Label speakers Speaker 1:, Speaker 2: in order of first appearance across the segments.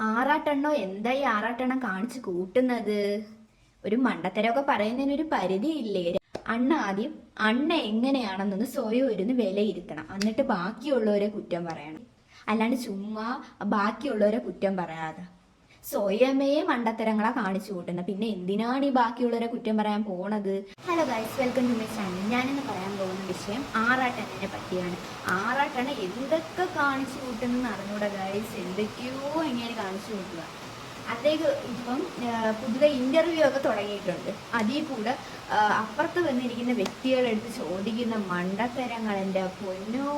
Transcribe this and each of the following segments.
Speaker 1: ആറാട്ടെണ്ണോ എന്താ ഈ ആറാട്ടെണ്ണം കാണിച്ചു കൂട്ടുന്നത്? ഒരു മണ്ടത്തരമൊക്കെ പറയുന്നതിനൊരു പരിധിയില്ലേ? അണ്ണ എങ്ങനെയാണെന്നൊന്ന് സ്വയം ഇരുന്ന് വിലയിരുത്തണം, എന്നിട്ട് ബാക്കിയുള്ളവരെ കുറ്റം പറയണം. അല്ലാണ്ട് ചുമ്മാ ബാക്കിയുള്ളവരെ കുറ്റം പറയാതെ സ്വയമേ മണ്ടത്തരങ്ങളാ കാണിച്ചു കൂട്ടുന്നത്. പിന്നെ എന്തിനാണ് ഈ ബാക്കിയുള്ളവരെ കുറ്റം പറയാൻ പോണത്? Hello guys, welcome to my channel. ഞാനിന്ന് പറയാൻ പോകുന്ന വിഷയം ആറാട്ടെണ്ണനെ പറ്റിയാണ്. ആറാട്ടെണ്ണ എന്തൊക്കെ കാണിച്ചു കൂട്ടുന്നെന്ന് അറിഞ്ഞൂടാ ഗൈസ്. എന്തൊക്കെയോ ഇങ്ങനെ കാണിച്ചു കൂട്ടുക. അദ്ദേഹം ഇപ്പം പുതിയ ഇന്റർവ്യൂ ഒക്കെ തുടങ്ങിയിട്ടുണ്ട്. അതിൽ കൂടെ അപ്പുറത്ത് വന്നിരിക്കുന്ന വ്യക്തികളെടുത്ത് ചോദിക്കുന്ന മണ്ടത്തരങ്ങൾ, എൻ്റെ പൊന്നോ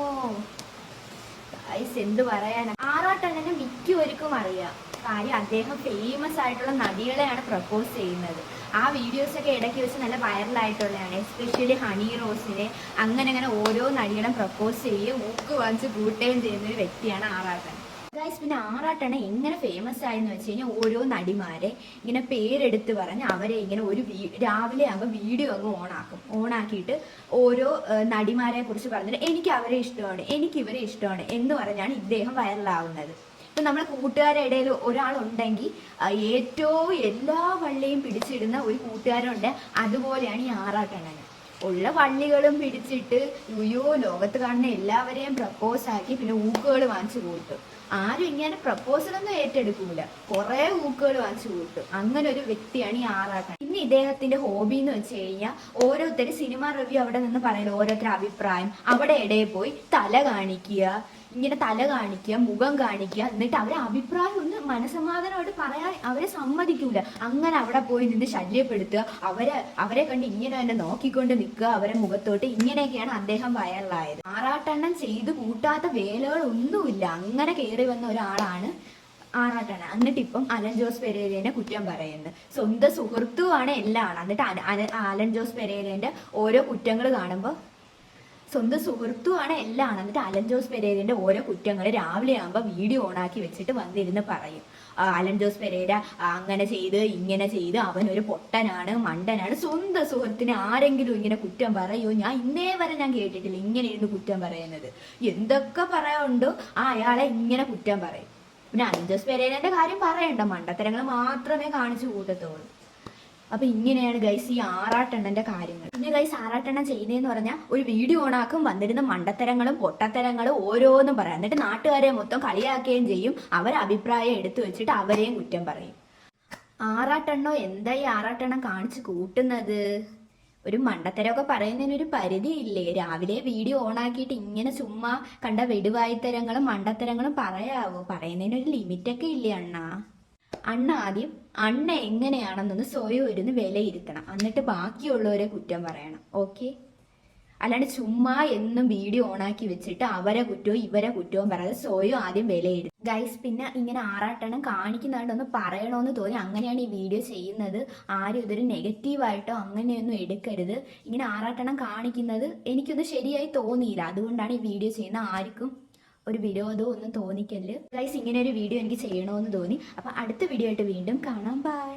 Speaker 1: ഗൈസ്, എന്ത് പറയാനാ. ആറാട്ടെണ്ണനെ മിക്കവർക്കും അറിയാം. കാര്യം അദ്ദേഹം ഫേമസ് ആയിട്ടുള്ള നടികളെയാണ് പ്രപ്പോസ് ചെയ്യുന്നത്. ആ വീഡിയോസൊക്കെ ഇടയ്ക്ക് വെച്ച് നല്ല വൈറലായിട്ടുള്ളതാണ്. എസ്പെഷ്യലി ഹണി റോസിനെ അങ്ങനെ ഓരോ നടികളും പ്രപ്പോസ് ചെയ്യുകയും ഊക്ക് വാങ്ങിച്ച് കൂട്ടുകയും ചെയ്യുന്ന ഒരു വ്യക്തിയാണ് ആറാട്ടെണ്ണൻ. ഗൈസ്, പിന്നെ ആറാട്ടെണ്ണൻ എങ്ങനെ ഫേമസ് ആയെന്ന് വെച്ച് കഴിഞ്ഞാൽ ഓരോ നടിമാരെ ഇങ്ങനെ പേരെടുത്ത് പറഞ്ഞ് അവരെ ഇങ്ങനെ രാവിലെ ആകുമ്പോൾ വീഡിയോ അങ്ങ് ഓണാക്കിയിട്ട് ഓരോ നടിമാരെ കുറിച്ച് പറഞ്ഞിട്ട് എനിക്ക് അവരെ ഇഷ്ടമാണ്, എനിക്ക് ഇവരെ ഇഷ്ടമാണ് എന്ന് പറഞ്ഞാണ് ഇദ്ദേഹം വൈറലാവുന്നത്. ഇപ്പം നമ്മളെ കൂട്ടുകാരുടെ ഇടയിൽ ഒരാളുണ്ടെങ്കിൽ ഏറ്റവും എല്ലാ വള്ളിയും പിടിച്ചിടുന്ന ഒരു കൂട്ടുകാരുണ്ട്. അതുപോലെയാണ് ഈ ആറാട്ടെണ്ണൻ. ഉള്ള വള്ളികളും പിടിച്ചിട്ട് ലോകത്ത് കാണുന്ന എല്ലാവരെയും പ്രപ്പോസ് ആക്കി പിന്നെ ഊക്കുകൾ വാങ്ങിച്ചു കൂട്ടും. ആരും ഇങ്ങനെ പ്രപ്പോസലൊന്നും ഏറ്റെടുക്കൂല, കുറെ ഊക്കുകൾ വാങ്ങിച്ചു കൂട്ടും. അങ്ങനെ ഒരു വ്യക്തിയാണ് ഈ ആറാട്ടെണ്ണൻ. പിന്നെ ഇദ്ദേഹത്തിന്റെ ഹോബി എന്ന് വെച്ച് കഴിഞ്ഞാൽ ഓരോരുത്തർ സിനിമ റിവ്യൂ അവിടെ നിന്ന് പറയുന്നത് ഓരോരുത്തരുടെ അഭിപ്രായം അവിടെ ഇടയിൽ പോയി തല കാണിക്കുക, മുഖം കാണിക്കുക, എന്നിട്ട് അവരെ അഭിപ്രായം ഒന്ന് മനസ്സമാധാനമായിട്ട് പറയാൻ അവരെ സമ്മതിക്കൂല. അങ്ങനെ അവിടെ പോയി നിന്ന് ശല്യപ്പെടുത്തുക, അവരെ കണ്ട് ഇങ്ങനെ തന്നെ നോക്കിക്കൊണ്ട് നിൽക്കുക, അവരെ മുഖത്തോട്ട്. ഇങ്ങനെയൊക്കെയാണ് അദ്ദേഹം വൈറലായത്. ആറാട്ടെണ്ണൻ ചെയ്തു കൂട്ടാത്ത വേലകളൊന്നുമില്ല. അങ്ങനെ കയറി വന്ന ഒരാളാണ് ആറാട്ടെണ്ണൻ. എന്നിട്ട് ഇപ്പം അലൻ ജോസ് പെരേരനെ കുറ്റം പറയുന്നത്. സ്വന്തം സുഹൃത്തുമാണ് എല്ലാം. എന്നിട്ട് അലൻ ജോസ് പെരേരന്റെ ഓരോ കുറ്റങ്ങൾ കാണുമ്പോൾ സ്വന്തം സുഹൃത്തുമാണ് എല്ലാം. എന്നിട്ട് അലൻ ജോസ് പെരേരന്റെ ഓരോ കുറ്റങ്ങൾ രാവിലെ ആകുമ്പോൾ വീഡിയോ ഓണാക്കി വെച്ചിട്ട് വന്നിരുന്ന് പറയും. അലൻ ജോസ് പെരേര അങ്ങനെ ചെയ്ത് ഇങ്ങനെ ചെയ്ത് അവനൊരു പൊട്ടനാണ്, മണ്ടനാണ്. സ്വന്തം സുഹൃത്തിനെ ആരെങ്കിലും ഇങ്ങനെ കുറ്റം പറയുമോ? ഞാൻ ഇന്നേ വരെ കേട്ടിട്ടില്ല ഇങ്ങനെ ഇരുന്ന് കുറ്റം പറയുന്നത്. എന്തൊക്കെ പറയാനുണ്ടോ അയാളെ ഇങ്ങനെ കുറ്റം പറയും. പിന്നെ അലൻ ജോസ് പെരേരന്റെ കാര്യം പറയണ്ട, മണ്ടത്തരങ്ങൾ മാത്രമേ കാണിച്ചു കൂട്ടത്തുള്ളൂ. അപ്പൊ ഇങ്ങനെയാണ് ഗൈസ് ഈ ആറാട്ടെണ്ണന്റെ കാര്യങ്ങൾ. പിന്നെ ഗൈസ്, ആറാട്ടെണ്ണൻ ചെയ്യുന്നതെന്ന് പറഞ്ഞാൽ ഒരു വീഡിയോ ഓണാക്കും, വന്നിരുന്ന മണ്ടത്തരങ്ങളും പൊട്ടത്തരങ്ങളും ഓരോന്നും പറയാം. എന്നിട്ട് നാട്ടുകാരെ മൊത്തം കളിയാക്കുകയും ചെയ്യും. അവരെ അഭിപ്രായം എടുത്തു വെച്ചിട്ട് അവരെയും കുറ്റം പറയും. ആറാട്ടെണ്ണോ എന്താ ഈ ആറാട്ടെണ്ണം കാണിച്ചു കൂട്ടുന്നത്? ഒരു മണ്ടത്തരമൊക്കെ പറയുന്നതിനൊരു പരിധിയില്ലേ? രാവിലെ വീഡിയോ ഓണാക്കിയിട്ട് ഇങ്ങനെ ചുമ്മാ കണ്ട വെടുവായിത്തരങ്ങളും മണ്ടത്തരങ്ങളും പറയാവോ? പറയുന്നതിനൊരു ലിമിറ്റൊക്കെ ഇല്ലേ അണ്ണ എങ്ങനെയാണെന്നൊന്ന് സ്വയം ഇരുന്ന് വിലയിരുത്തണം, എന്നിട്ട് ബാക്കിയുള്ളവരെ കുറ്റം പറയണം. ഓക്കെ? അല്ലാണ്ട് ചുമ്മാ എന്നും വീഡിയോ ഓണാക്കി വെച്ചിട്ട് അവരെ കുറ്റവും ഇവരെ കുറ്റവും പറയാതെ സ്വയം ആദ്യം വിലയിരുത്തും. ഗൈസ്, പിന്നെ ഇങ്ങനെ ആറാട്ടെണ്ണം കാണിക്കുന്നതായിട്ടൊന്ന് പറയണമെന്ന് തോന്നി അങ്ങനെയാണ് ഈ വീഡിയോ ചെയ്യുന്നത്. ആരും ഇതൊരു നെഗറ്റീവായിട്ടോ അങ്ങനെയൊന്നും എടുക്കരുത്. ഇങ്ങനെ ആറാട്ടെണ്ണം കാണിക്കുന്നത് എനിക്കൊന്നും ശരിയായി തോന്നിയില്ല, അതുകൊണ്ടാണ് ഈ വീഡിയോ ചെയ്യുന്നത്. ആർക്കും ഒരു വിരോധവും ഒന്നും തോന്നിക്കല്ല് ഗൈസ്. ഇങ്ങനെ ഒരു വീഡിയോ എനിക്ക് ചെയ്യണമെന്ന് തോന്നി. അപ്പൊ അടുത്ത വീഡിയോ ആയിട്ട് വീണ്ടും കാണാം. ബൈ.